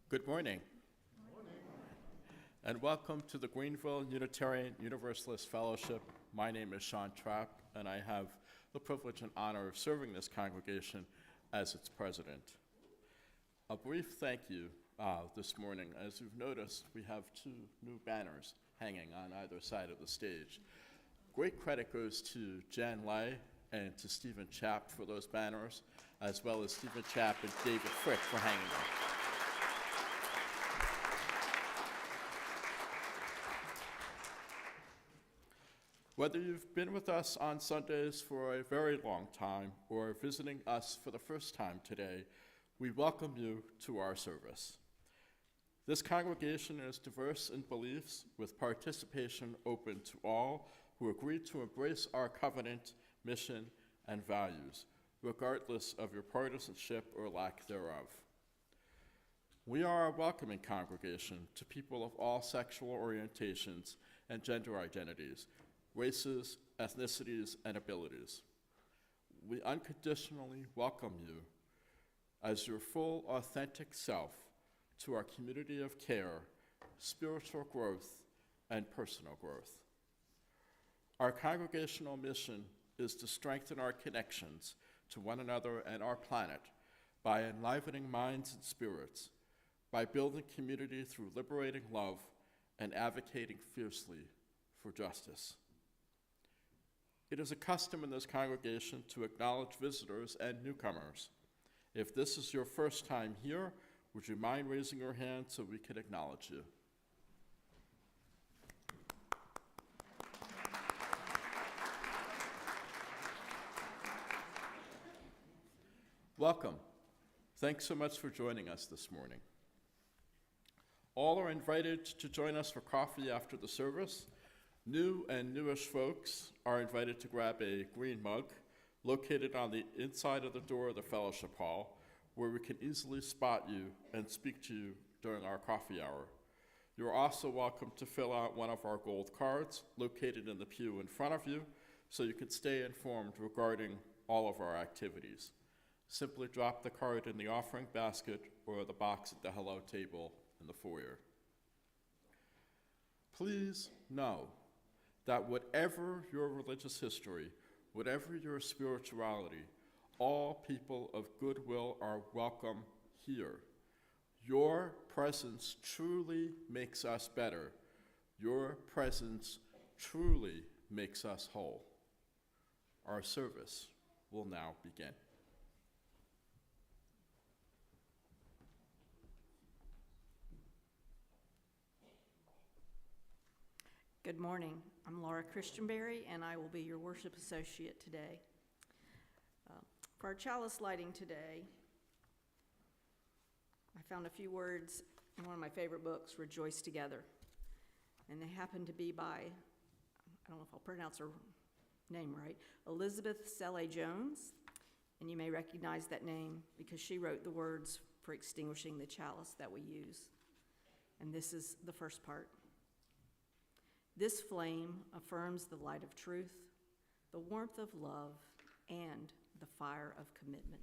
Good morning. And welcome to the Greenville Unitarian Universalist Fellowship. My name is Sean Trapp, and I have the privilege and honor of serving this congregation as its president. A brief thank you this morning. As you've noticed, we have two new banners hanging on either side of the stage. Great credit goes to Jan Lai and to Stephen Chapp for those banners, as well as Stephen Chapp and David Frick for hanging them. Whether you've been with us on Sundays for a very long time or visiting us for the first time today, we welcome you to our service. This congregation is diverse in beliefs, with participation open to all who agree to embrace our covenant, mission, and values, regardless of your partisanship or lack thereof. We are a welcoming congregation to people of all sexual orientations and gender identities, races, ethnicities, and abilities. We unconditionally welcome you as your full, authentic self to our community of care, spiritual growth, and personal growth. Our congregational mission is to strengthen our connections to one another and our planet by enlivening minds and spirits, by building community through liberating love and advocating fiercely for justice. It is a custom in this congregation to acknowledge visitors and newcomers. If this is your first time here, would you mind raising your hand so we can acknowledge you? Welcome. Thanks so much for joining us this morning. All are invited to join us for coffee after the service. New and newish folks are invited to grab a green mug located on the inside of the door of the fellowship hall, where we can easily spot you and speak to you during our coffee hour. You're also welcome to fill out one of our gold cards located in the pew in front of you so you can stay informed regarding all of our activities. Simply drop the card in the offering basket or the box at the hello table in the foyer. Please know that whatever your religious history, whatever your spirituality, all people of goodwill are welcome here. Your presence truly makes us better. Your presence truly makes us whole. Our service will now begin. Good morning. I'm Laura Christianberry, and I will be your worship associate today. For our chalice lighting today, I found a few words in one of my favorite books, Rejoice Together. And they happen to be by, I don't know if I'll pronounce her name right, Elizabeth Selle Jones. And you may recognize that name because she wrote the words for extinguishing the chalice that we use. And this is the first part. This flame affirms the light of truth, the warmth of love, and the fire of commitment.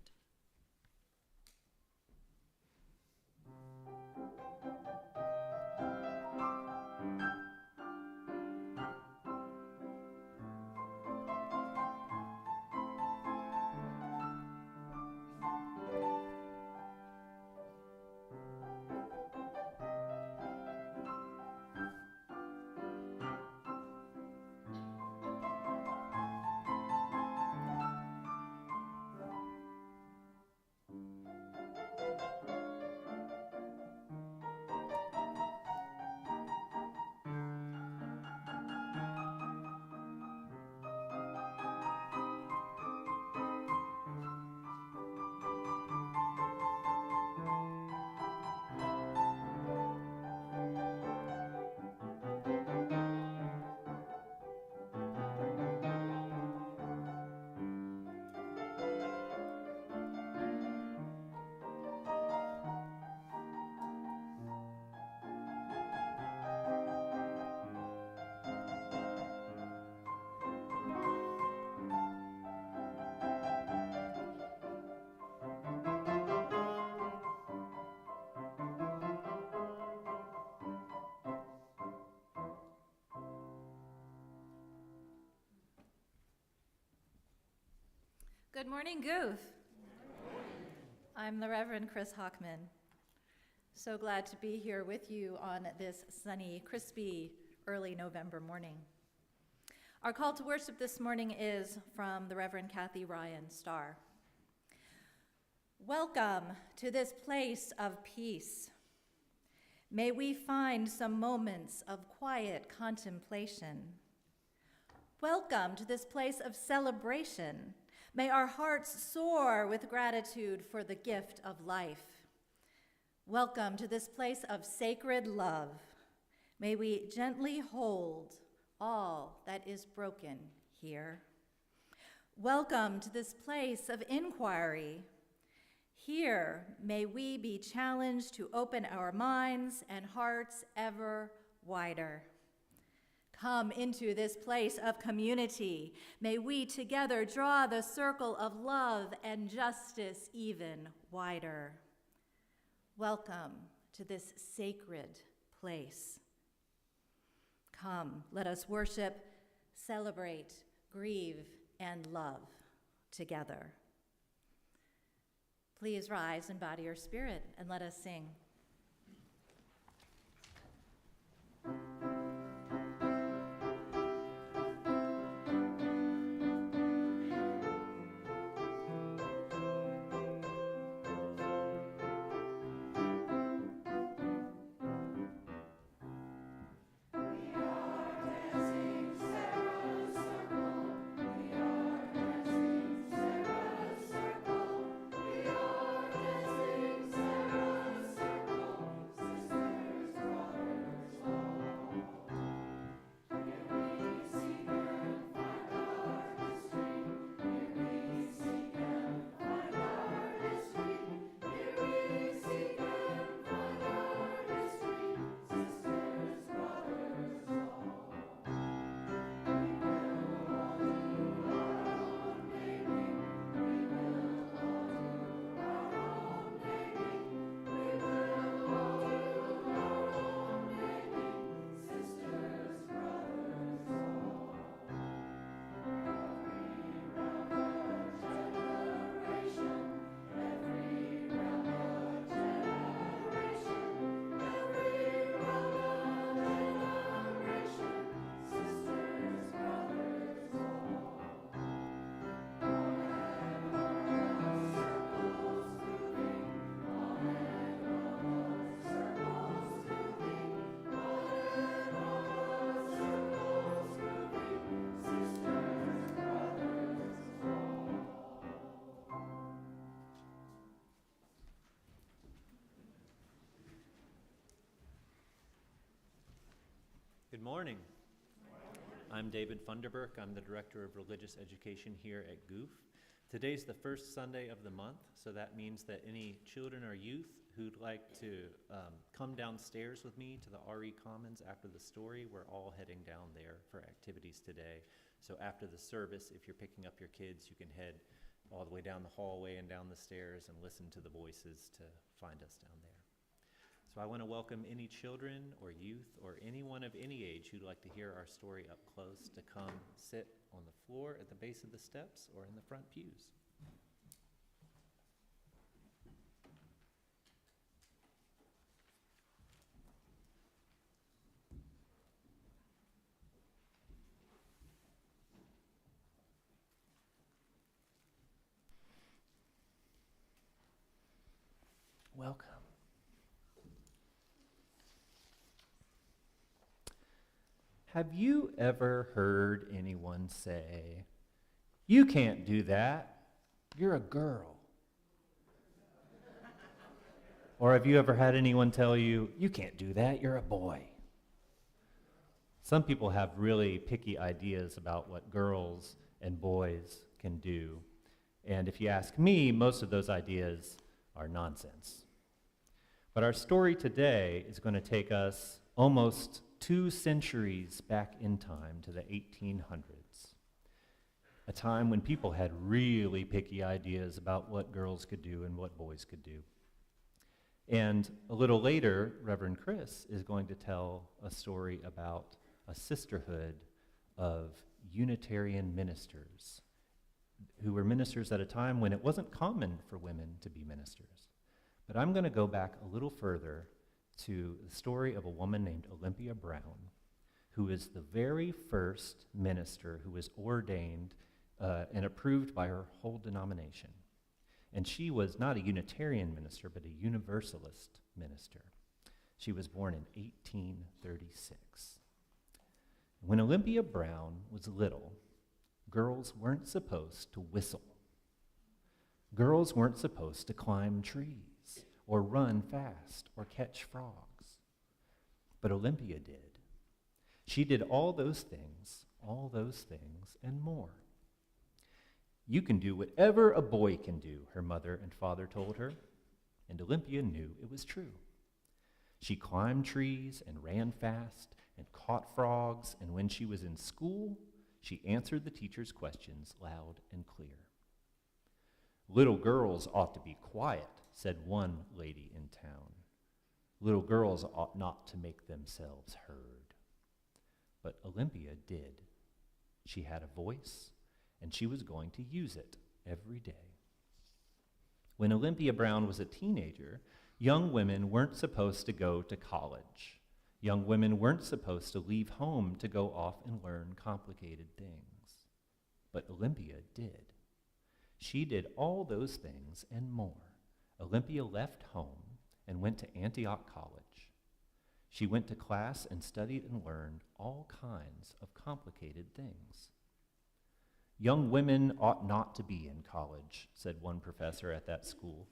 Good morning, Goof. I'm the Reverend Chris Hockman. So glad to be here with you on this sunny, crispy, early November morning. Our call to worship this morning is from the Reverend Kathy Ryan Starr. Welcome to this place of peace. May we find some moments of quiet contemplation. Welcome to this place of celebration. May our hearts soar with gratitude for the gift of life. Welcome to this place of sacred love. May we gently hold all that is broken here. Welcome to this place of inquiry. Here, may we be challenged to open our minds and hearts ever wider. Come into this place of community. May we together draw the circle of love and justice even wider. Welcome to this sacred place. Come, let us worship, celebrate, grieve, and love together. Please rise and bow to your spirit, and let us sing. Good morning. I'm David Funderburk. I'm the Director of Religious Education here at GOOF. Today's the first Sunday of the month, so that means that any children or youth who'd like to come downstairs with me to the RE Commons after the story, we're all heading down there for activities today. So after the service, if you're picking up your kids, you can head all the way down the hallway and down the stairs and listen to the voices to find us down there. So I want to welcome any children or youth or anyone of any age who'd like to hear our story up close to come sit on the floor at the base of the steps or in the front pews. Welcome. Have you ever heard anyone say, "You can't do that, you're a girl"? Or have you ever had anyone tell you, "You can't do that, you're a boy"? Some people have really picky ideas about what girls and boys can do. And if you ask me, most of those ideas are nonsense. But our story today is going to take us almost 2 centuries back in time to the 1800s, a time when people had really picky ideas about what girls could do and what boys could do. And a little later, Reverend Chris is going to tell a story about a sisterhood of Unitarian ministers who were ministers at a time when it wasn't common for women to be ministers. But I'm going to go back a little further to the story of a woman named Olympia Brown, who is the very first minister who was ordained and approved by her whole denomination. And she was not a Unitarian minister, but a Universalist minister. She was born in 1836. When Olympia Brown was little, girls weren't supposed to whistle. Girls weren't supposed to climb trees or run fast or catch frogs. But Olympia did. She did all those things, and more. You can do whatever a boy can do, her mother and father told her, and Olympia knew it was true. She climbed trees and ran fast and caught frogs, and when she was in school, she answered the teacher's questions loud and clear. Little girls ought to be quiet, said one lady in town. Little girls ought not to make themselves heard. But Olympia did. She had a voice, and she was going to use it every day. When Olympia Brown was a teenager, young women weren't supposed to go to college. Young women weren't supposed to leave home to go off and learn complicated things. But Olympia did. She did all those things and more. Olympia left home and went to Antioch College. She went to class and studied and learned all kinds of complicated things. Young women ought not to be in college, said one professor at that school.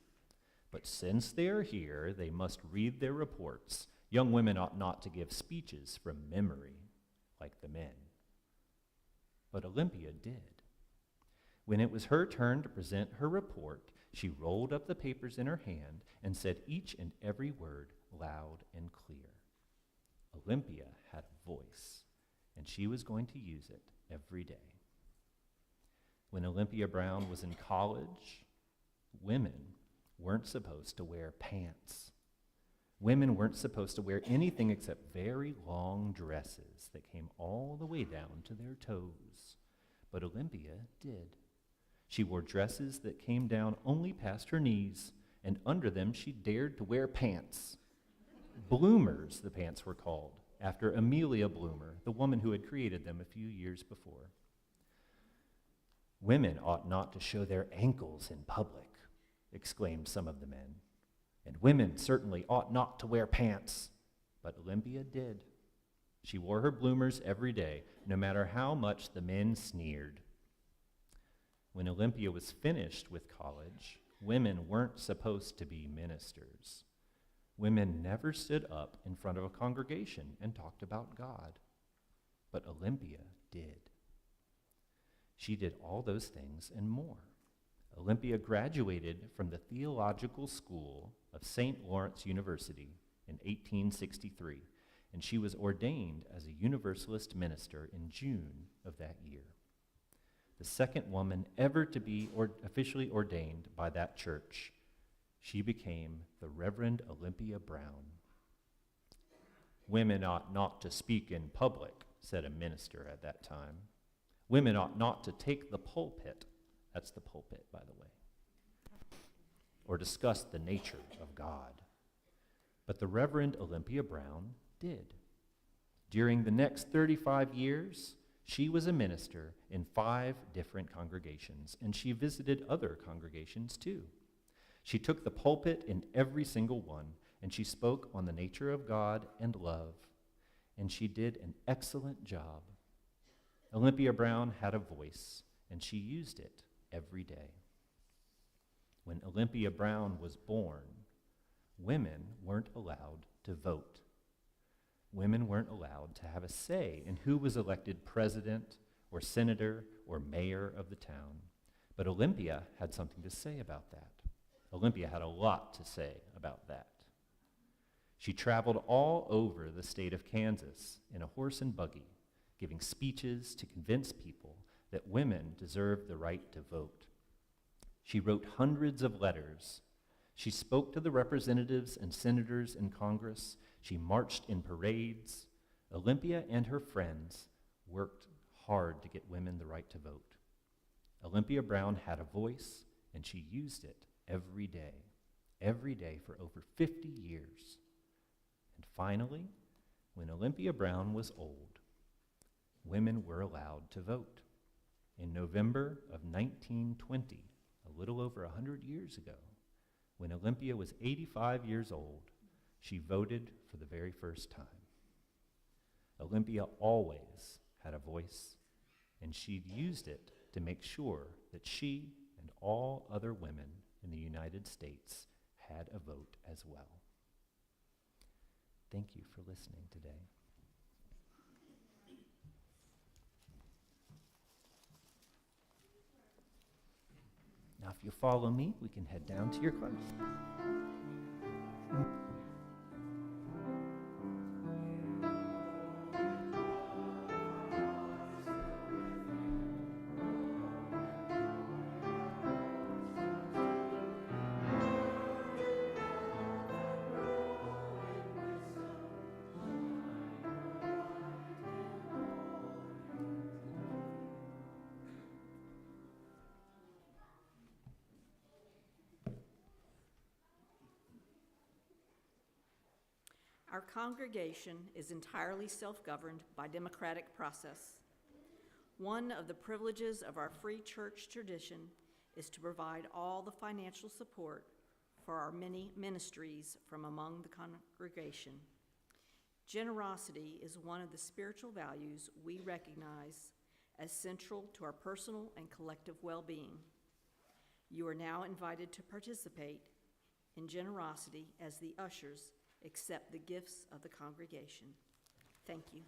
But since they are here, they must read their reports. Young women ought not to give speeches from memory like the men. But Olympia did. When it was her turn to present her report, she rolled up the papers in her hand and said each and every word loud and clear. Olympia had a voice, and she was going to use it every day. When Olympia Brown was in college, women weren't supposed to wear pants. Women weren't supposed to wear anything except very long dresses that came all the way down to their toes. But Olympia did. She wore dresses that came down only past her knees, and under them she dared to wear pants. Bloomers, the pants were called, after Amelia Bloomer, the woman who had created them a few years before. Women ought not to show their ankles in public, exclaimed some of the men. And women certainly ought not to wear pants. But Olympia did. She wore her bloomers every day, no matter how much the men sneered. When Olympia was finished with college, women weren't supposed to be ministers. Women never stood up in front of a congregation and talked about God. But Olympia did. She did all those things and more. Olympia graduated from the Theological School of St. Lawrence University in 1863, and she was ordained as a Universalist minister in June of that year. The second woman ever to be officially ordained by that church. She became the Reverend Olympia Brown. Women ought not to speak in public, said a minister at that time. Women ought not to take the pulpit. That's the pulpit, by the way. Or discuss the nature of God. But the Reverend Olympia Brown did. During the next 35 years, she was a minister in 5 different congregations, and she visited other congregations too. She took the pulpit in every single one, and she spoke on the nature of God and love, and she did an excellent job. Olympia Brown had a voice, and she used it every day. When Olympia Brown was born, women weren't allowed to vote. Women weren't allowed to have a say in who was elected president or senator or mayor of the town. But Olympia had something to say about that. Olympia had a lot to say about that. She traveled all over the state of Kansas in a horse and buggy, giving speeches to convince people that women deserved the right to vote. She wrote hundreds of letters. She spoke to the representatives and senators in Congress. She marched in parades. Olympia and her friends worked hard to get women the right to vote. Olympia Brown had a voice, and she used it every day for over 50 years. And finally, when Olympia Brown was old, women were allowed to vote. In November of 1920, a little over 100 years ago, when Olympia was 85 years old, she voted for the very first time. Olympia always had a voice, and she'd used it to make sure that she and all other women in the United States had a vote as well. Thank you for listening today. Now, if you follow me, we can head down to your class. Our congregation is entirely self-governed by democratic process. One of the privileges of our free church tradition is to provide all the financial support for our many ministries from among the congregation. Generosity is one of the spiritual values we recognize as central to our personal and collective well-being. You are now invited to participate in generosity as the ushers accept the gifts of the congregation. Thank you.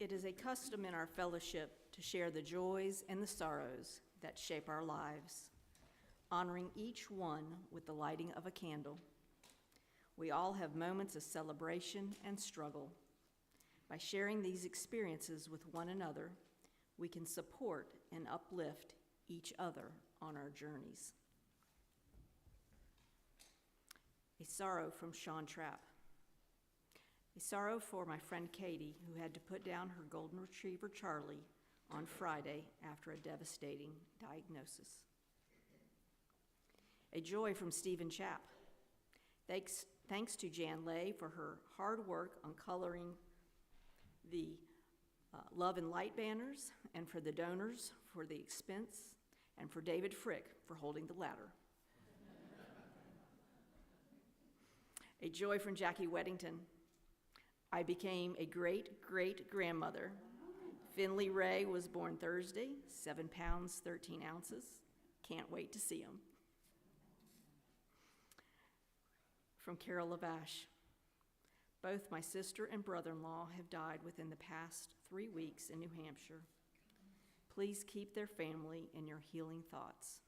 It is a custom in our fellowship to share the joys and the sorrows that shape our lives, honoring each one with the lighting of a candle. We all have moments of celebration and struggle. By sharing these experiences with one another, we can support and uplift each other on our journeys. A sorrow from Sean Trapp. A sorrow for my friend Katie, who had to put down her golden retriever Charlie on Friday after a devastating diagnosis. A joy from Stephen Chapp. Thanks to Jan Lay for her hard work on coloring the Love and Light banners, and for the donors for the expense, and for David Frick for holding the ladder. A joy from Jackie Weddington. I became a great-great-grandmother. Finley Ray was born Thursday, 7 pounds, 13 ounces. Can't wait to see him. From Carol Lavash. Both my sister and brother-in-law have died within the past 3 weeks in New Hampshire. Please keep their family in your healing thoughts.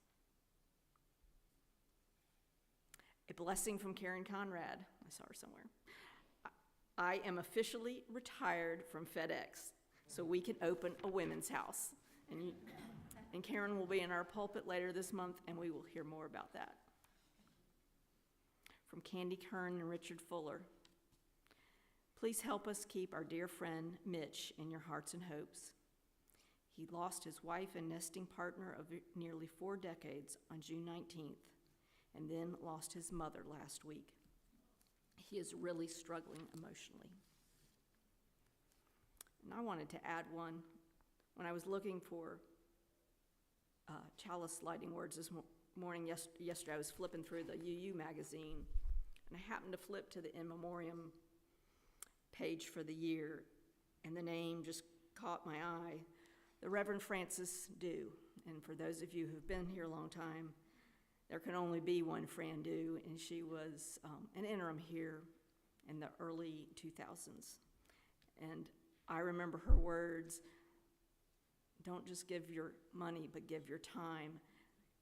A blessing from Karen Conrad. I saw her somewhere. I am officially retired from FedEx, so we can open a women's house. And Karen will be in our pulpit later this month, and we will hear more about that. From Candy Kern and Richard Fuller. Please help us keep our dear friend Mitch in your hearts and hopes. He lost his wife and nesting partner of nearly 4 decades on June 19th, and then lost his mother last week. He is really struggling emotionally. And I wanted to add one. When I was looking for chalice lighting words this morning, yesterday I was flipping through the UU magazine, and I happened to flip to the in memoriam page for the year, and the name just caught my eye. The Reverend Frances Dew. And for those of you who've been here a long time, there can only be one Fran Dew, and she was an interim here in the early 2000s. And I remember her words, don't just give your money, but give your time.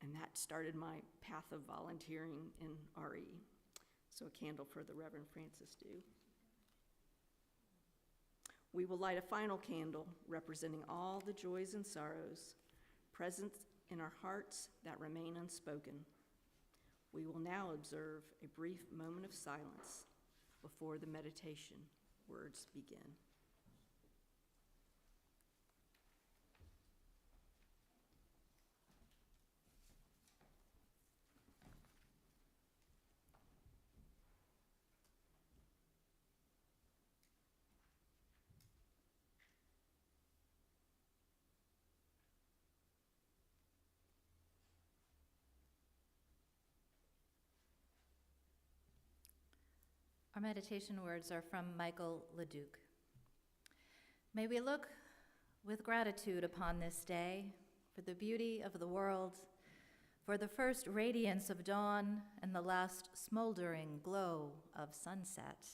And that started my path of volunteering in RE. So a candle for the Reverend Frances Dew. We will light a final candle representing all the joys and sorrows present in our hearts that remain unspoken. We will now observe a brief moment of silence before the meditation words begin. Our meditation words are from Michael Leduc. May we look with gratitude upon this day for the beauty of the world, for the first radiance of dawn and the last smoldering glow of sunset.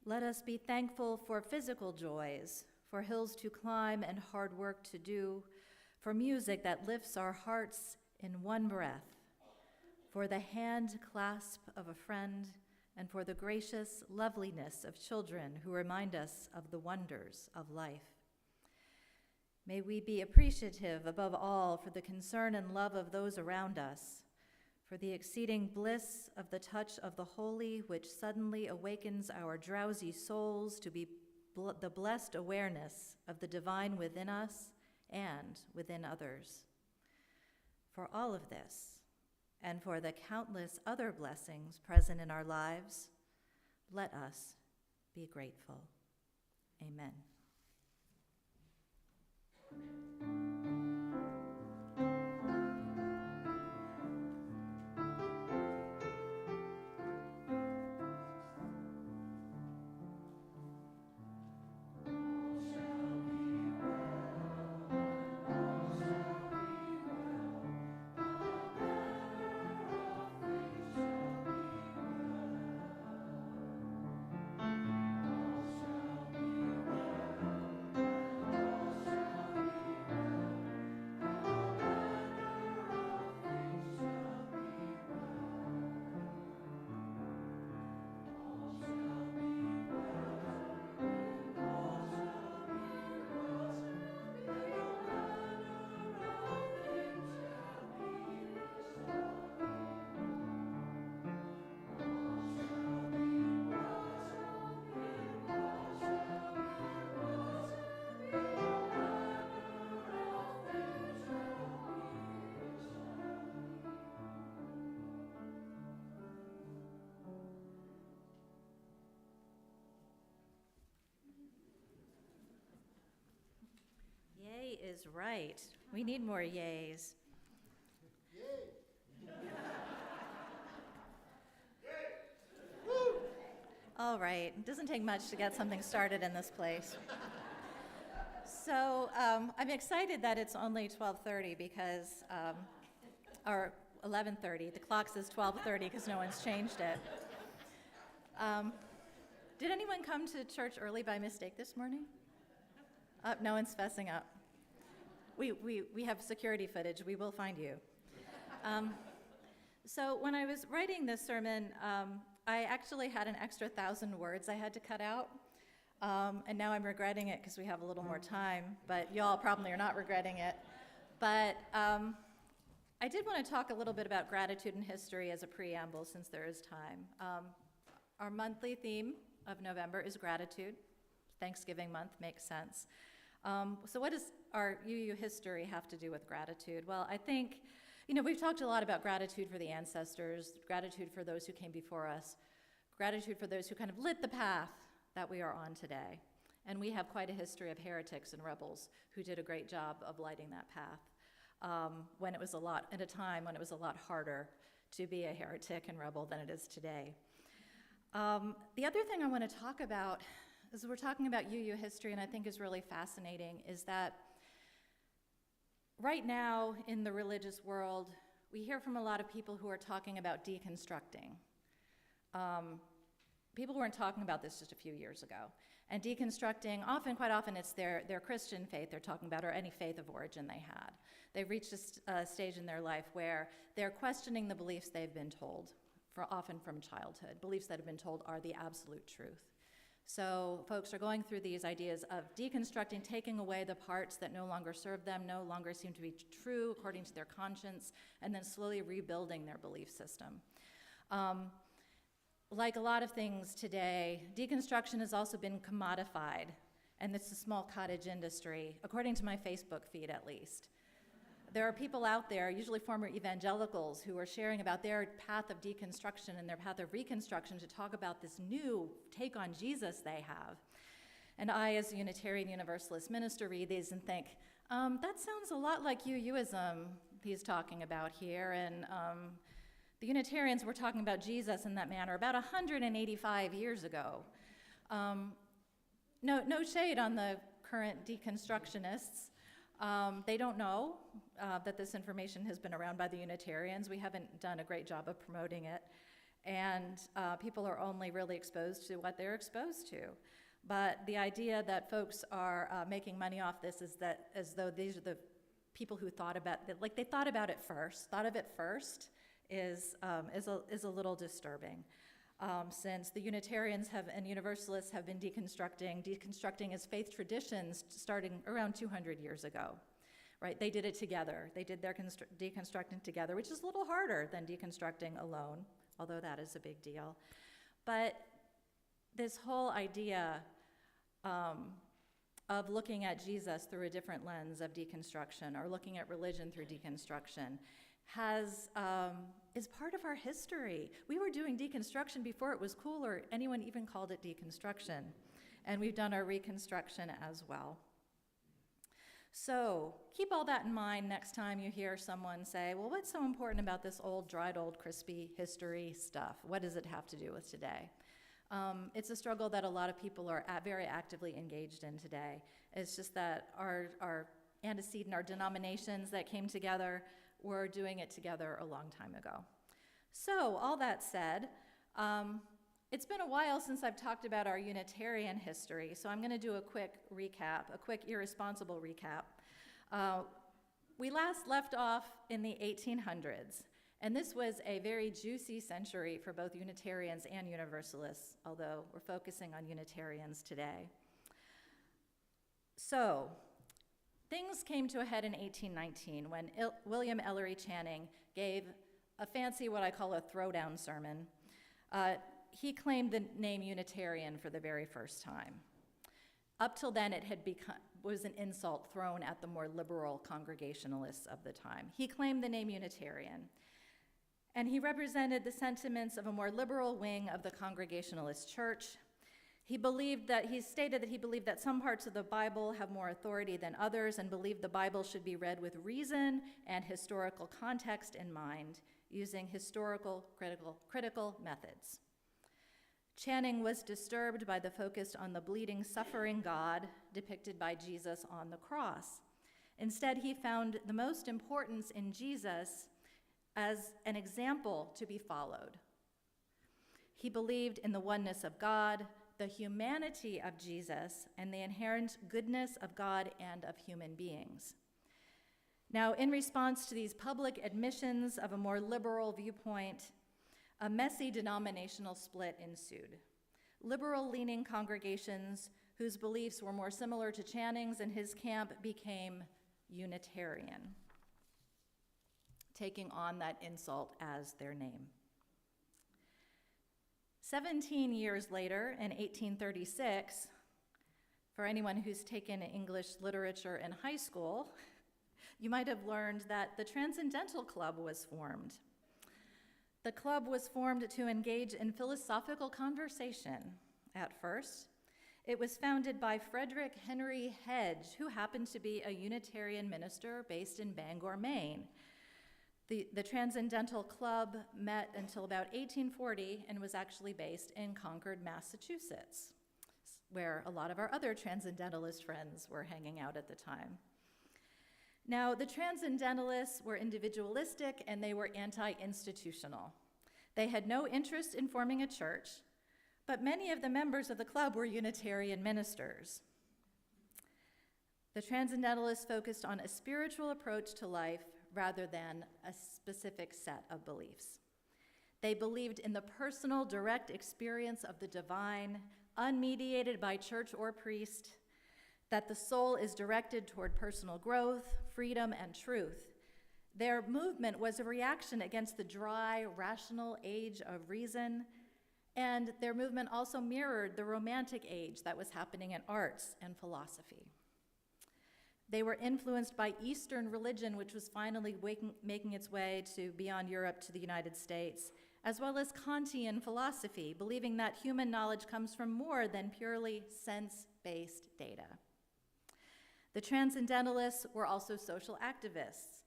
Let us be thankful for physical joys, for hills to climb and hard work to do, for music that lifts our hearts in one breath, for the hand clasp of a friend, and for the gracious loveliness of children who remind us of the wonders of life. May we be appreciative above all for the concern and love of those around us, for the exceeding bliss of the touch of the holy which suddenly awakens our drowsy souls to be the blessed awareness of the divine within us and within others. For all of this, and for the countless other blessings present in our lives, let us be grateful. Amen. is right. We need more yays. All right, it doesn't take much to get something started in this place. So I'm excited that it's only 12:30 because, or 11:30. The clock says 12:30 because no one's changed it. Did anyone come to church early by mistake this morning? No one's fessing up. We have security footage. We will find you. So when I was writing this sermon, I actually had an extra 1,000 words I had to cut out. And now I'm regretting it because we have a little more time, but y'all probably are not regretting it. But I did want to talk a little bit about gratitude and history as a preamble since there is time. Our monthly theme of November is gratitude. Thanksgiving month makes sense. So what does our UU history have to do with gratitude? Well, I think, we've talked a lot about gratitude for the ancestors, gratitude for those who came before us, gratitude for those who kind of lit the path that we are on today. And we have quite a history of heretics and rebels who did a great job of lighting that path at a time when it was a lot harder to be a heretic and rebel than it is today. The other thing I want to talk about is we're talking about UU history, and I think is really fascinating, is that right now in the religious world, we hear from a lot of people who are talking about deconstructing. People weren't talking about this just a few years ago. And deconstructing, quite often it's their Christian faith they're talking about, or any faith of origin they had. They've reached a stage in their life where they're questioning the beliefs they've been told, often from childhood. Beliefs that have been told are the absolute truth. So folks are going through these ideas of deconstructing, taking away the parts that no longer serve them, no longer seem to be true according to their conscience, and then slowly rebuilding their belief system. Like a lot of things today, deconstruction has also been commodified, and it's a small cottage industry, according to my Facebook feed at least. There are people out there, usually former evangelicals, who are sharing about their path of deconstruction and their path of reconstruction to talk about this new take on Jesus they have. And I, as a Unitarian Universalist minister, read these and think, that sounds a lot like UUism he's talking about here, and the Unitarians were talking about Jesus in that manner about 185 years ago. No shade on the current deconstructionists. They don't know that this information has been around by the Unitarians. We haven't done a great job of promoting it. And people are only really exposed to what they're exposed to. But the idea that folks are making money off this is that as though these are the people who thought of it first, is a little disturbing. Since the Unitarians and Universalists have been deconstructing as faith traditions starting around 200 years ago, right? They did it together. They did their deconstructing together, which is a little harder than deconstructing alone, although that is a big deal. But this whole idea of looking at Jesus through a different lens of deconstruction, or looking at religion through deconstruction, is part of our history. We were doing deconstruction before it was cool or anyone even called it deconstruction. And we've done our reconstruction as well. So keep all that in mind next time you hear someone say, well, what's so important about this dried old, crispy history stuff? What does it have to do with today? It's a struggle that a lot of people are very actively engaged in today. It's just that our antecedent, our denominations that came together, were doing it together a long time ago. So all that said, it's been a while since I've talked about our Unitarian history, so I'm going to do a quick recap, a quick irresponsible recap. We last left off in the 1800s, and this was a very juicy century for both Unitarians and Universalists, although we're focusing on Unitarians today. So things came to a head in 1819 when William Ellery Channing gave a fancy, what I call a throwdown sermon. He claimed the name Unitarian for the very first time. Up till then, it was an insult thrown at the more liberal Congregationalists of the time. He claimed the name Unitarian, and he represented the sentiments of a more liberal wing of the Congregationalist church. He stated that he believed that some parts of the Bible have more authority than others and believed the Bible should be read with reason and historical context in mind, using historical critical methods. Channing was disturbed by the focus on the bleeding, suffering God depicted by Jesus on the cross. Instead, he found the most importance in Jesus as an example to be followed. He believed in the oneness of God, the humanity of Jesus, and the inherent goodness of God and of human beings. Now, in response to these public admissions of a more liberal viewpoint, a messy denominational split ensued. Liberal-leaning congregations whose beliefs were more similar to Channing's and his camp became Unitarian, taking on that insult as their name. 17 years later, in 1836, for anyone who's taken English literature in high school, you might have learned that the Transcendental Club was formed. The club was formed to engage in philosophical conversation at first. It was founded by Frederick Henry Hedge, who happened to be a Unitarian minister based in Bangor, Maine. The Transcendental Club met until about 1840 and was actually based in Concord, Massachusetts, where a lot of our other Transcendentalist friends were hanging out at the time. Now, the Transcendentalists were individualistic and they were anti-institutional. They had no interest in forming a church, but many of the members of the club were Unitarian ministers. The Transcendentalists focused on a spiritual approach to life rather than a specific set of beliefs. They believed in the personal, direct experience of the divine, unmediated by church or priest, that the soul is directed toward personal growth, freedom, and truth. Their movement was a reaction against the dry, rational age of reason, and their movement also mirrored the Romantic age that was happening in arts and philosophy. They were influenced by Eastern religion, which was finally making its way beyond Europe to the United States, as well as Kantian philosophy, believing that human knowledge comes from more than purely sense-based data. The Transcendentalists were also social activists.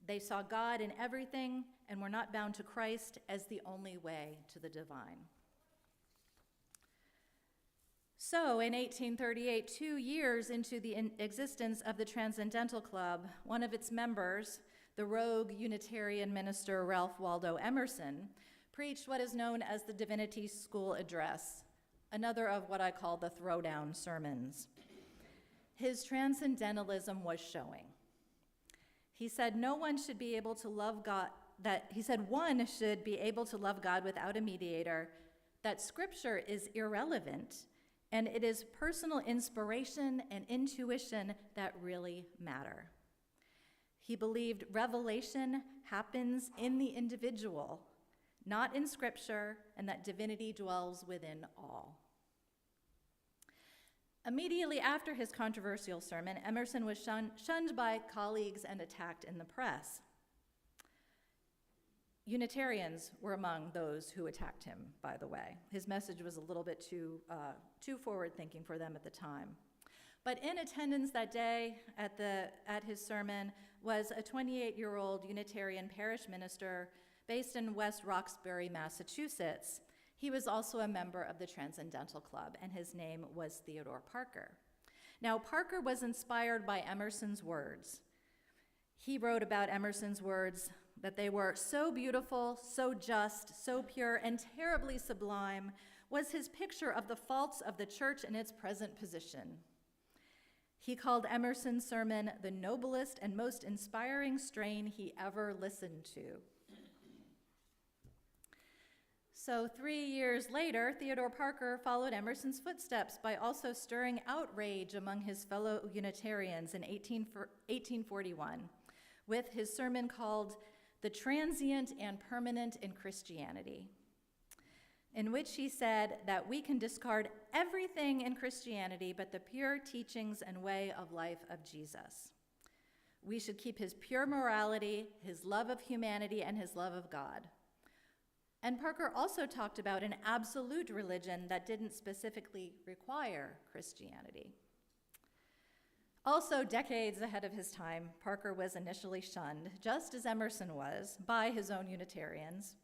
They saw God in everything and were not bound to Christ as the only way to the divine. So in 1838, 2 years into the existence of the Transcendental Club, one of its members, the rogue Unitarian minister Ralph Waldo Emerson, preached what is known as the Divinity School Address, another of what I call the throwdown sermons. His transcendentalism was showing. He said one should be able to love God without a mediator, that Scripture is irrelevant, and it is personal inspiration and intuition that really matter. He believed revelation happens in the individual, not in Scripture, and that divinity dwells within all. Immediately after his controversial sermon, Emerson was shunned by colleagues and attacked in the press. Unitarians were among those who attacked him, by the way. His message was a little bit too forward-thinking for them at the time. But in attendance that day at his sermon was a 28-year-old Unitarian parish minister based in West Roxbury, Massachusetts. He was also a member of the Transcendental Club, and his name was Theodore Parker. Now, Parker was inspired by Emerson's words. He wrote about Emerson's words that they were so beautiful, so just, so pure, and terribly sublime, was his picture of the faults of the church in its present position. He called Emerson's sermon the noblest and most inspiring strain he ever listened to. So 3 years later, Theodore Parker followed Emerson's footsteps by also stirring outrage among his fellow Unitarians in 1841 with his sermon called The Transient and Permanent in Christianity, in which he said that we can discard everything in Christianity but the pure teachings and way of life of Jesus. We should keep his pure morality, his love of humanity, and his love of God. And Parker also talked about an absolute religion that didn't specifically require Christianity. Also, decades ahead of his time, Parker was initially shunned, just as Emerson was, by his own Unitarians.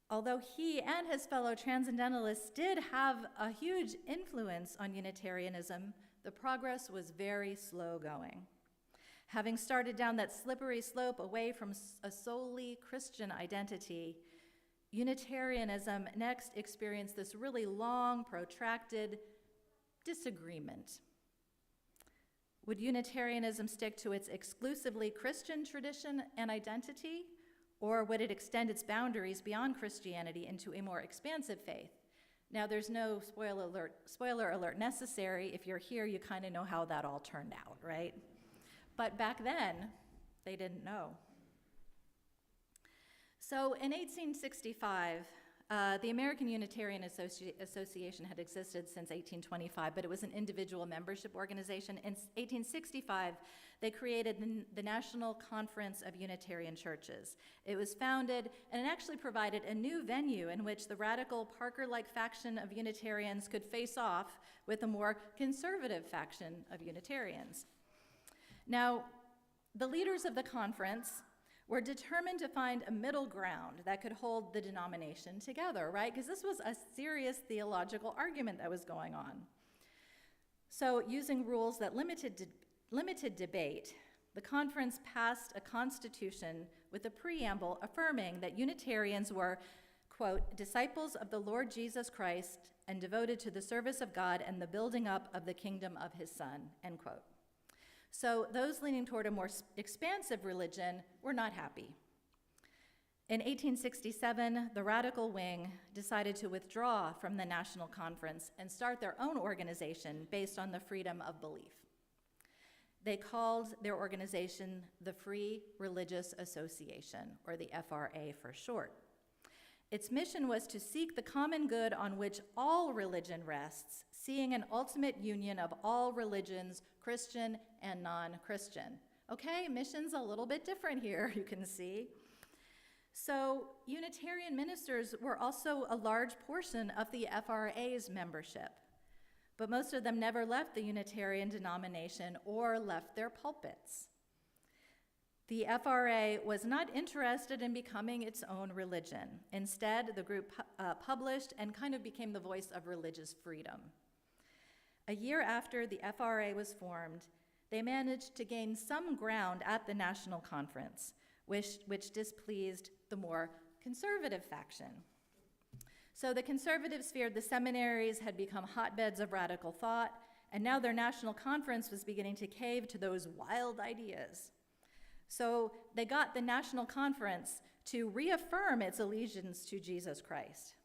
Although he and his fellow transcendentalists did have a huge influence on Unitarianism, the progress was very slow going. Having started down that slippery slope away from a solely Christian identity, Unitarianism next experienced this really long, protracted disagreement. Would Unitarianism stick to its exclusively Christian tradition and identity, or would it extend its boundaries beyond Christianity into a more expansive faith? Now, there's no spoiler alert necessary. If you're here, you kind of know how that all turned out, right? But back then, they didn't know. So in 1865, the American Unitarian Association had existed since 1825, but it was an individual membership organization. In 1865, they created the National Conference of Unitarian Churches. It was founded, and it actually provided a new venue in which the radical Parker-like faction of Unitarians could face off with a more conservative faction of Unitarians. Now, the leaders of the conference were determined to find a middle ground that could hold the denomination together, right? Because this was a serious theological argument that was going on. So, using rules that limited debate, the conference passed a constitution with a preamble affirming that Unitarians were, quote, disciples of the Lord Jesus Christ and devoted to the service of God and the building up of the kingdom of his Son, end quote. So those leaning toward a more expansive religion were not happy. In 1867, the radical wing decided to withdraw from the National Conference and start their own organization based on the freedom of belief. They called their organization the Free Religious Association, or the FRA for short. Its mission was to seek the common good on which all religion rests, seeing an ultimate union of all religions, Christian and non-Christian. Okay, mission's a little bit different here, you can see. So Unitarian ministers were also a large portion of the FRA's membership, but most of them never left the Unitarian denomination or left their pulpits. The FRA was not interested in becoming its own religion. Instead, the group published and kind of became the voice of religious freedom. A year after the FRA was formed, they managed to gain some ground at the National Conference, which displeased the more conservative faction. So the conservatives feared the seminaries had become hotbeds of radical thought, and now their National Conference was beginning to cave to those wild ideas. So they got the National Conference to reaffirm its allegiance to Jesus Christ.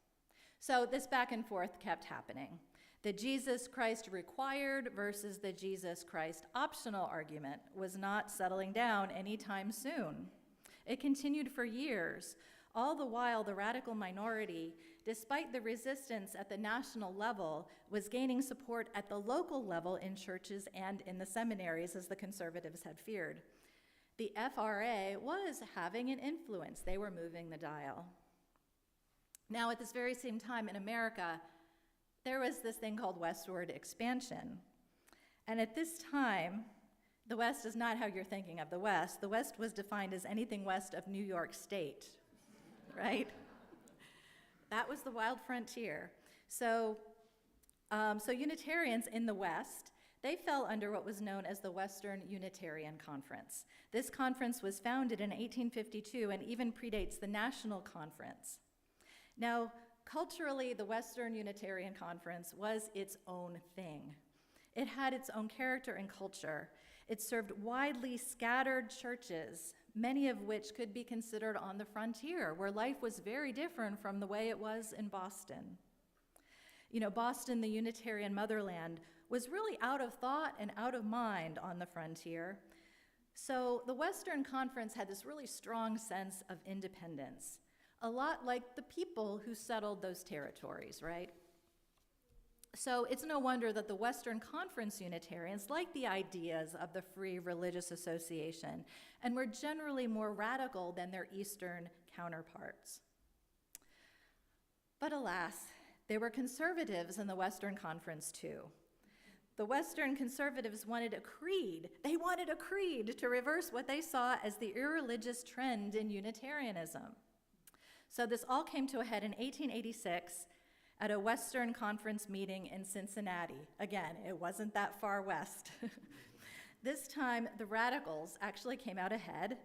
So this back and forth kept happening. The Jesus Christ required versus the Jesus Christ optional argument was not settling down anytime soon. It continued for years, all the while the radical minority, despite the resistance at the national level, was gaining support at the local level in churches and in the seminaries, as the conservatives had feared. The FRA was having an influence. They were moving the dial. Now, at this very same time in America, there was this thing called westward expansion. And at this time, the West is not how you're thinking of the West. The West was defined as anything west of New York State, right? That was the wild frontier. So Unitarians in the West, they fell under what was known as the Western Unitarian Conference. This conference was founded in 1852 and even predates the National Conference. Now, culturally, the Western Unitarian Conference was its own thing. It had its own character and culture. It served widely scattered churches, many of which could be considered on the frontier, where life was very different from the way it was in Boston. You know, Boston, the Unitarian motherland, was really out of thought and out of mind on the frontier. So the Western Conference had this really strong sense of independence, a lot like the people who settled those territories, right? So it's no wonder that the Western Conference Unitarians liked the ideas of the Free Religious Association and were generally more radical than their Eastern counterparts. But alas, there were conservatives in the Western Conference too. The Western conservatives wanted a creed. They wanted a creed to reverse what they saw as the irreligious trend in Unitarianism. So this all came to a head in 1886 at a Western Conference meeting in Cincinnati. Again, it wasn't that far west. This time, the radicals actually came out ahead,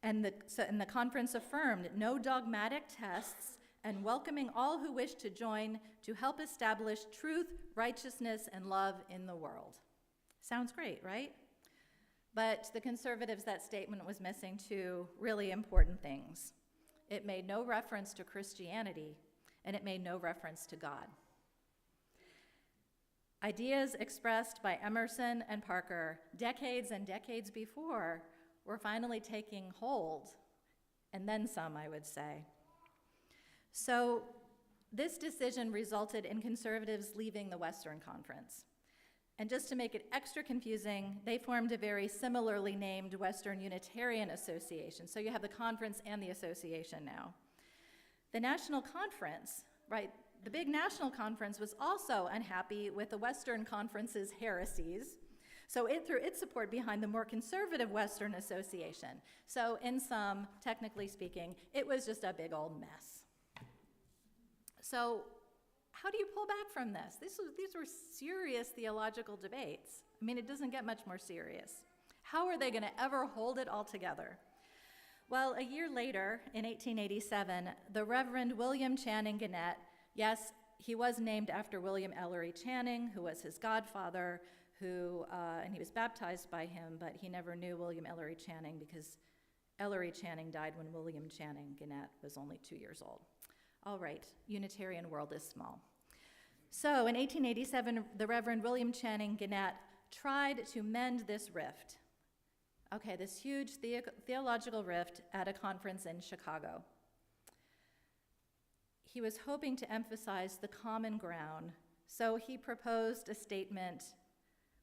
and the conference affirmed no dogmatic tests and welcoming all who wished to join to help establish truth, righteousness, and love in the world. Sounds great, right? But the conservatives, that statement was missing two really important things. It made no reference to Christianity, and it made no reference to God. Ideas expressed by Emerson and Parker decades and decades before were finally taking hold, and then some, I would say. So this decision resulted in conservatives leaving the Western Conference. And just to make it extra confusing, they formed a very similarly named Western Unitarian Association. So you have the conference and the association now. The National Conference, right, the big National Conference was also unhappy with the Western Conference's heresies, so it threw its support behind the more conservative Western Association. So in sum, technically speaking, it was just a big old mess. So how do you pull back from this? These were serious theological debates. I mean, it doesn't get much more serious. How are they going to ever hold it all together? Well, a year later, in 1887, the Reverend William Channing Gannett, yes, he was named after William Ellery Channing, who was his godfather, and he was baptized by him, but he never knew William Ellery Channing because Ellery Channing died when William Channing Gannett was only 2 years old. All right, Unitarian world is small. So in 1887, the Reverend William Channing Gannett tried to mend this rift. Okay, this huge theological rift at a conference in Chicago. He was hoping to emphasize the common ground, so he proposed a statement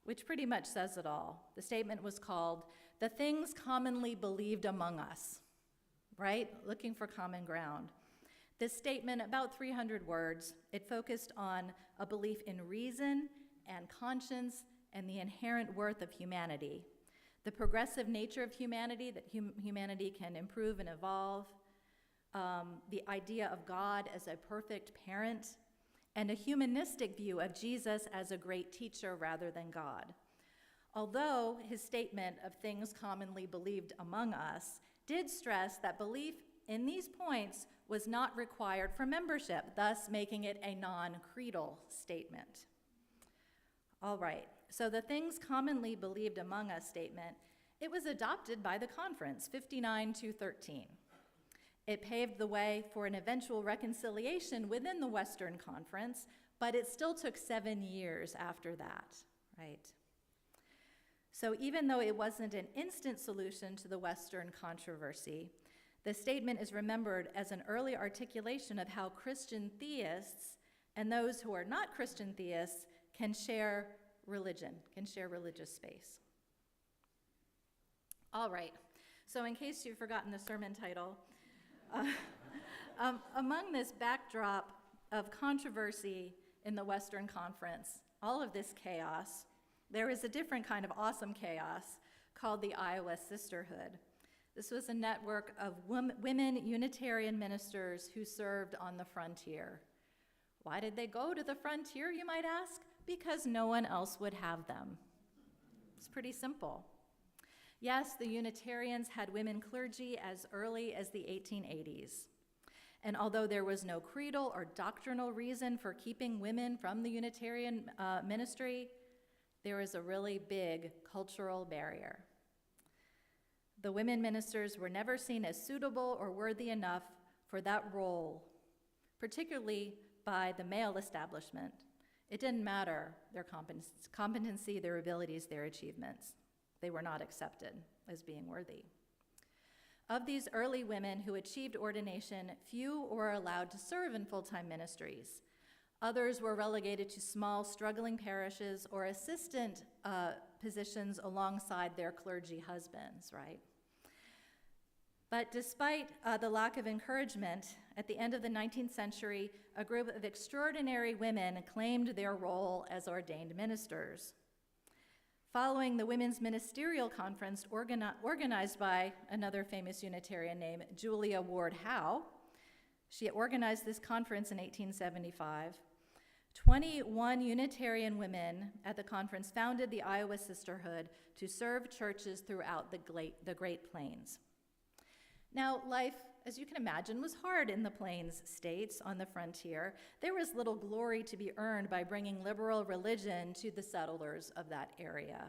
which pretty much says it all. The statement was called, "The Things Commonly Believed Among Us," right? Looking for common ground. This statement, about 300 words, it focused on a belief in reason and conscience and the inherent worth of humanity, the progressive nature of humanity, that humanity can improve and evolve, the idea of God as a perfect parent, and a humanistic view of Jesus as a great teacher rather than God. Although his statement of things commonly believed among us did stress that belief in these points was not required for membership, thus making it a non-creedal statement. All right, so the things commonly believed among us statement, it was adopted by the conference, 59-13. It paved the way for an eventual reconciliation within the Western Conference, but it still took 7 years after that, right? So even though it wasn't an instant solution to the Western controversy, the statement is remembered as an early articulation of how Christian theists and those who are not Christian theists can share religion, can share religious space. All right, so in case you've forgotten the sermon title, among this backdrop of controversy in the Western Conference, all of this chaos, there is a different kind of awesome chaos called the Iowa Sisterhood. This was a network of women Unitarian ministers who served on the frontier. Why did they go to the frontier, you might ask? Because no one else would have them. It's pretty simple. Yes, the Unitarians had women clergy as early as the 1880s. And although there was no creedal or doctrinal reason for keeping women from the Unitarian ministry, there was a really big cultural barrier. The women ministers were never seen as suitable or worthy enough for that role, particularly by the male establishment. It didn't matter their competency, their abilities, their achievements. They were not accepted as being worthy. Of these early women who achieved ordination, few were allowed to serve in full-time ministries. Others were relegated to small, struggling parishes or assistant positions alongside their clergy husbands, right? But despite the lack of encouragement, at the end of the 19th century, a group of extraordinary women claimed their role as ordained ministers. Following the Women's Ministerial Conference organized by another famous Unitarian named Julia Ward Howe, she organized this conference in 1875. 21 Unitarian women at the conference founded the Iowa Sisterhood to serve churches throughout the Great Plains. Now, life, as you can imagine, was hard in the Plains states on the frontier. There was little glory to be earned by bringing liberal religion to the settlers of that area.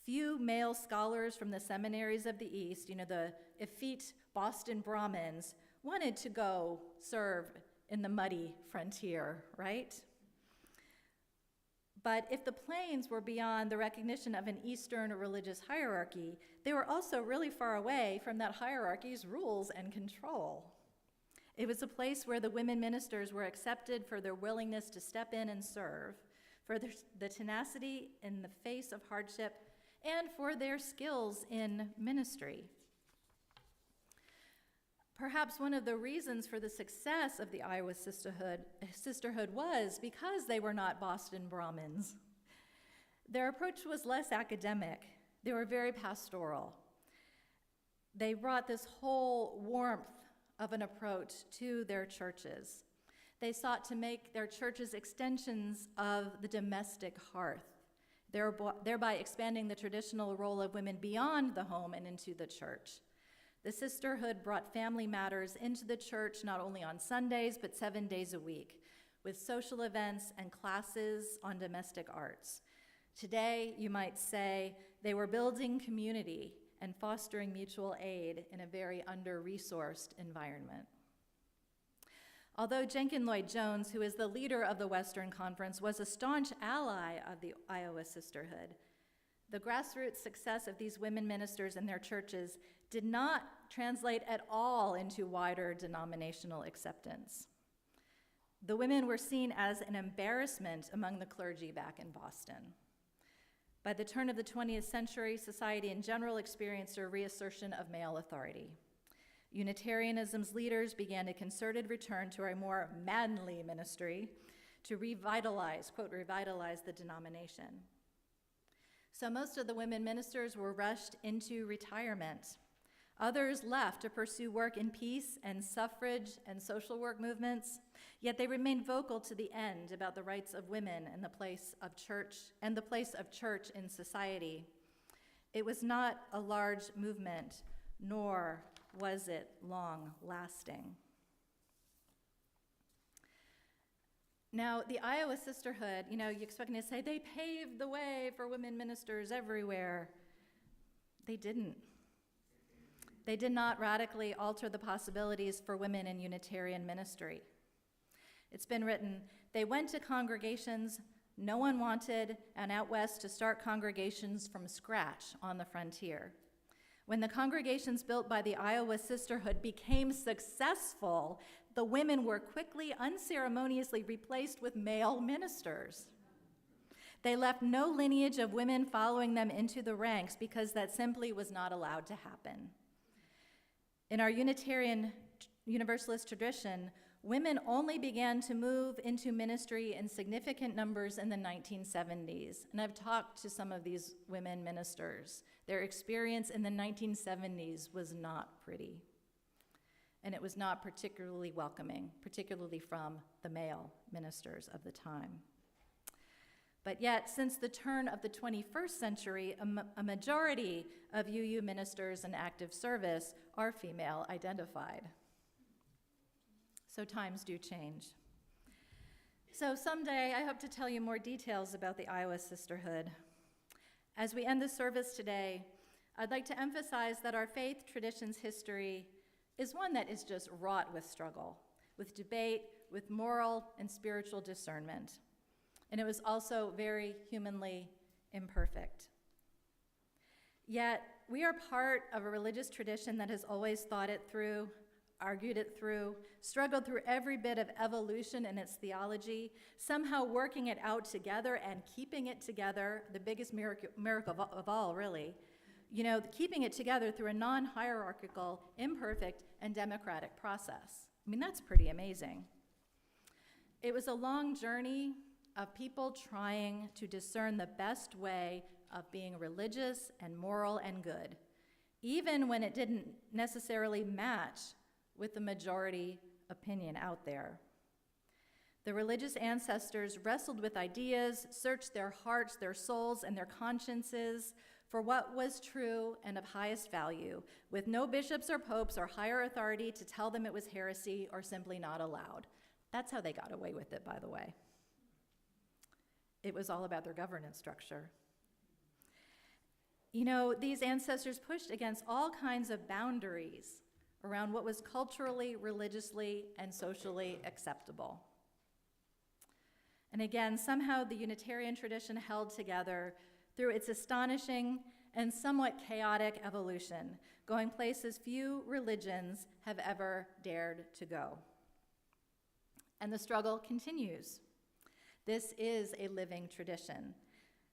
Few male scholars from the seminaries of the East, the effete Boston Brahmins, wanted to go serve in the muddy frontier, right? But if the Plains were beyond the recognition of an Eastern religious hierarchy, they were also really far away from that hierarchy's rules and control. It was a place where the women ministers were accepted for their willingness to step in and serve, for the tenacity in the face of hardship, and for their skills in ministry. Perhaps one of the reasons for the success of the Iowa Sisterhood was because they were not Boston Brahmins. Their approach was less academic. They were very pastoral. They brought this whole warmth of an approach to their churches. They sought to make their churches extensions of the domestic hearth, thereby expanding the traditional role of women beyond the home and into the church. The sisterhood brought family matters into the church not only on Sundays, but 7 days a week, with social events and classes on domestic arts. Today, you might say, they were building community and fostering mutual aid in a very under-resourced environment. Although Jenkins Lloyd-Jones, who is the leader of the Western Conference, was a staunch ally of the Iowa Sisterhood, the grassroots success of these women ministers and their churches did not translate at all into wider denominational acceptance. The women were seen as an embarrassment among the clergy back in Boston. By the turn of the 20th century, society in general experienced a reassertion of male authority. Unitarianism's leaders began a concerted return to a more manly ministry to revitalize, quote, revitalize the denomination. So most of the women ministers were rushed into retirement. Others left to pursue work in peace and suffrage and social work movements, yet they remained vocal to the end about the rights of women and the place of church in society. It was not a large movement, nor was it long-lasting. Now, the Iowa Sisterhood, you expect me to say they paved the way for women ministers everywhere. They didn't. They did not radically alter the possibilities for women in Unitarian ministry. It's been written, they went to congregations no one wanted, and out west to start congregations from scratch on the frontier. When the congregations built by the Iowa Sisterhood became successful, the women were quickly, unceremoniously replaced with male ministers. They left no lineage of women following them into the ranks because that simply was not allowed to happen. In our Unitarian Universalist tradition, women only began to move into ministry in significant numbers in the 1970s. And I've talked to some of these women ministers. Their experience in the 1970s was not pretty. And it was not particularly welcoming, particularly from the male ministers of the time. But yet, since the turn of the 21st century, a majority of UU ministers in active service are female identified. So times do change. So someday, I hope to tell you more details about the Iowa Sisterhood. As we end the service today, I'd like to emphasize that our faith tradition's history is one that is just wrought with struggle, with debate, with moral and spiritual discernment. And it was also very humanly imperfect. Yet, we are part of a religious tradition that has always thought it through, argued it through, struggled through every bit of evolution in its theology, somehow working it out together and keeping it together, the biggest miracle of all, really. Keeping it together through a non-hierarchical, imperfect, and democratic process. I mean, that's pretty amazing. It was a long journey of people trying to discern the best way of being religious and moral and good, even when it didn't necessarily match with the majority opinion out there. The religious ancestors wrestled with ideas, searched their hearts, their souls, and their consciences for what was true and of highest value, with no bishops or popes or higher authority to tell them it was heresy or simply not allowed. That's how they got away with it, by the way. It was all about their governance structure. These ancestors pushed against all kinds of boundaries around what was culturally, religiously, and socially acceptable. And again, somehow the Unitarian tradition held together through its astonishing and somewhat chaotic evolution, going places few religions have ever dared to go. And the struggle continues. This is a living tradition.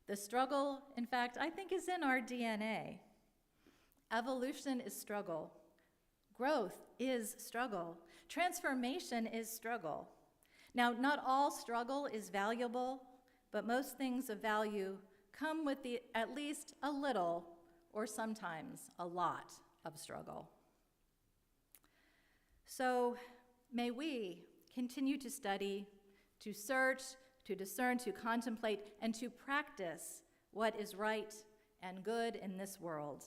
The struggle, in fact, I think is in our DNA. Evolution is struggle. Growth is struggle. Transformation is struggle. Now, not all struggle is valuable, but most things of value come with at least a little, or sometimes a lot, of struggle. So may we continue to study, to search, to discern, to contemplate, and to practice what is right and good in this world.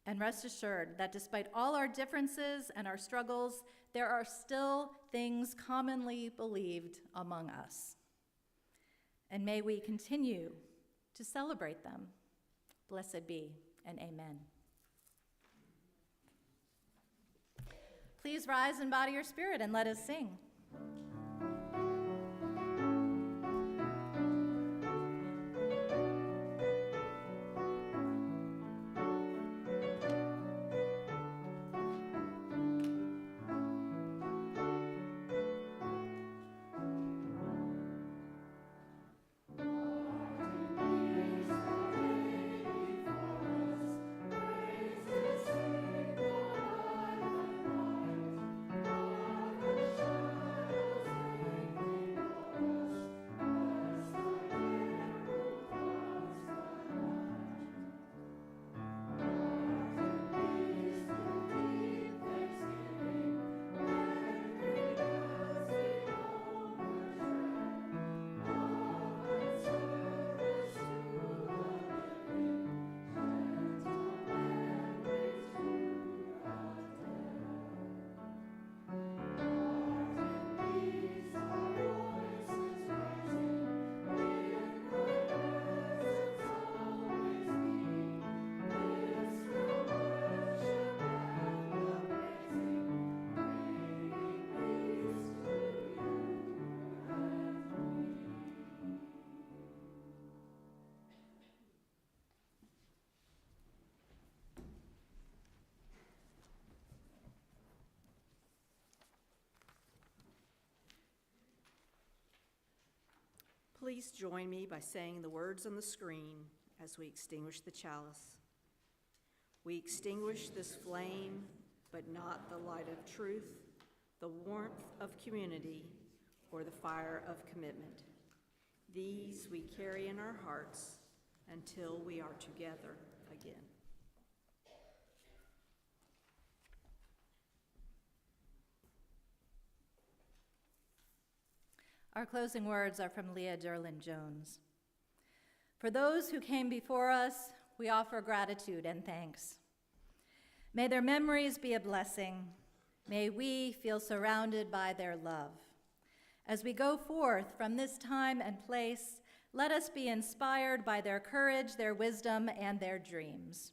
And rest assured that despite all our differences and our struggles, there are still things commonly believed among us. And may we continue to celebrate them. Blessed be, and amen. Please rise in body or spirit and let us sing. Please join me by saying the words on the screen as we extinguish the chalice. We extinguish this flame, but not the light of truth, the warmth of community, or the fire of commitment. These we carry in our hearts until we are together again. Our closing words are from Leah Derlin Jones. For those who came before us, we offer gratitude and thanks. May their memories be a blessing. May we feel surrounded by their love. As we go forth from this time and place, let us be inspired by their courage, their wisdom, and their dreams.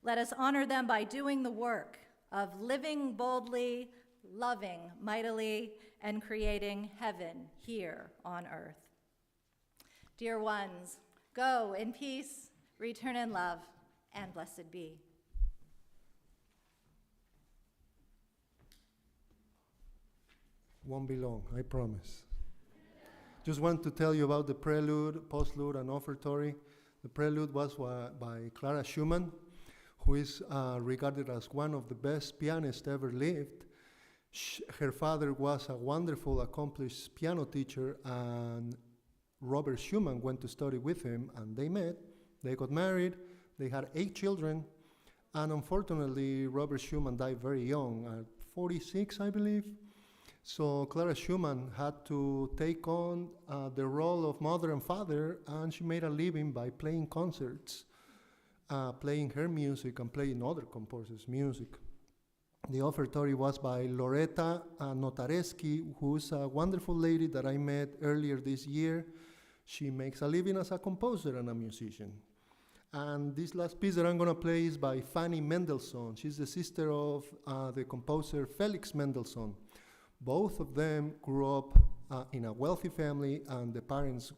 Let us honor them by doing the work of living boldly, loving mightily, and creating heaven here on earth. Dear ones, go in peace, return in love, and blessed be. Won't be long, I promise. Just want to tell you about the prelude, postlude, and offertory. The prelude was by Clara Schumann, who is regarded as one of the best pianists ever lived. Her father was a wonderful, accomplished piano teacher, and Robert Schumann went to study with him, and they met, they got married, they had 8 children, and unfortunately, Robert Schumann died very young, at 46, I believe. So Clara Schumann had to take on the role of mother and father, and she made a living by playing concerts, playing her music and playing other composers' music. The offertory was by Loretta Notareschi, who's a wonderful lady that I met earlier this year. She makes a living as a composer and a musician. And this last piece that I'm going to play is by Fanny Mendelssohn. She's the sister of the composer Felix Mendelssohn. Both of them grew up in a wealthy family, and the parents,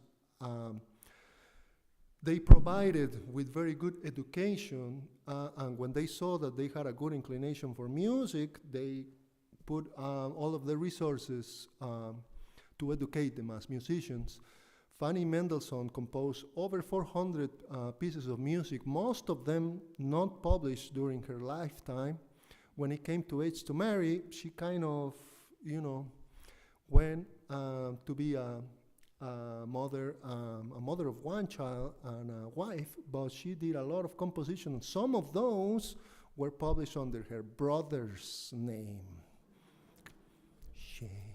they provided with very good education, and when they saw that they had a good inclination for music, they put all of the resources to educate them as musicians. Fanny Mendelssohn composed over 400 pieces of music, most of them not published during her lifetime. When it came to age to marry, she kind of, went to be a mother of one child and a wife, but she did a lot of composition. Some of those were published under her brother's name. Shame.